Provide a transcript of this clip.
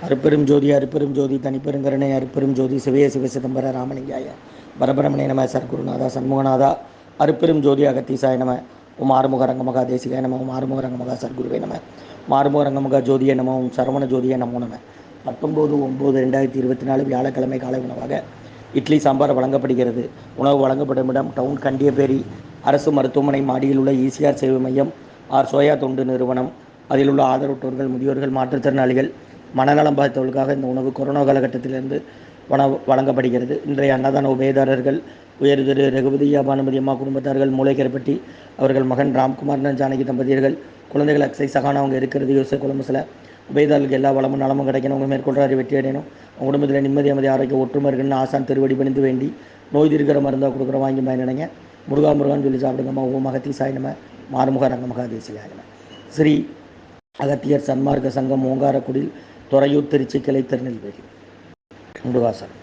அருப்பெரும் ஜோதி தனிப்பெருங்கருணை அருப்பெரும் ஜோதி சிவய சிவசிதம்பர ராமலிங்காய பரபரமணே நம சர்க்குருநாதா சண்முகநாதா அருப்பெரும் ஜோதி அகத்தீசாய நம உம் ஆறுமுக ரங்கமகா தேசிகாய நம உம் ஆறுமுக ரங்கமகா சர்க்குருவே நம மாறுமுக ரங்கமகா ஜோதிய நம உம் சரவண ஜோதிய நமோ நம 19/9/2024 வியாழக்கிழமை காலை உணவாக இட்லி சாம்பார் வழங்கப்படுகிறது. உணவு வழங்கப்படும் இடம் டவுன் கண்டியப்பேரி அரசு மருத்துவமனை மாடியில் உள்ள ஈசிஆர் சேவை மையம் ஆர் சோயா தொண்டு நிறுவனம். அதில் உள்ள ஆதரவற்றோர்கள், முதியோர்கள், மாற்றுத்திறனாளிகள், மனநலம் பாதித்தவர்களுக்காக இந்த உணவு கொரோனா காலகட்டத்திலிருந்து வழங்கப்படுகிறது. இன்றைய அன்னதான உபயதாரர்கள் உயர் திரு ரகுபதி பானுமதி அம்மா குடும்பத்தார்கள், மூளைக்கரைப்பட்டி அவர்கள் மகன் ராம்குமார் ஜானகி தம்பதியர்கள், குழந்தைகள் அக்ஸை சகானா அவங்க இருக்கிறது யோசை குழம்புசில உபயதாரர்களுக்கு எல்லா வளமும் நலமும் கிடைக்கணும். அவங்க மேற்கொள்றாரு வெற்றி அடையணும். அவங்க குடும்பத்தில் நிம்மதி அமைதி ஆரோக்கிய ஒற்றுமை இருக்குன்னு ஆசான் திருவடி பணிந்து வேண்டி நோய் தீர்க்கிற மருந்தாக கொடுக்குற வாங்கி பயனிடுங்க. முருகான்னு சொல்லி சாப்பிடுங்கம்மா. ஓம் அகத்தீசாய நம மாறுமுக ரங்கமகா தேசிகாய நம. ஸ்ரீ அகத்தியர் சன்மார்க்க சங்கம் ஓங்காரக்குடில், துறையூர், திருச்சி கிளை, திருநெல்வேலி. முருகாசன்.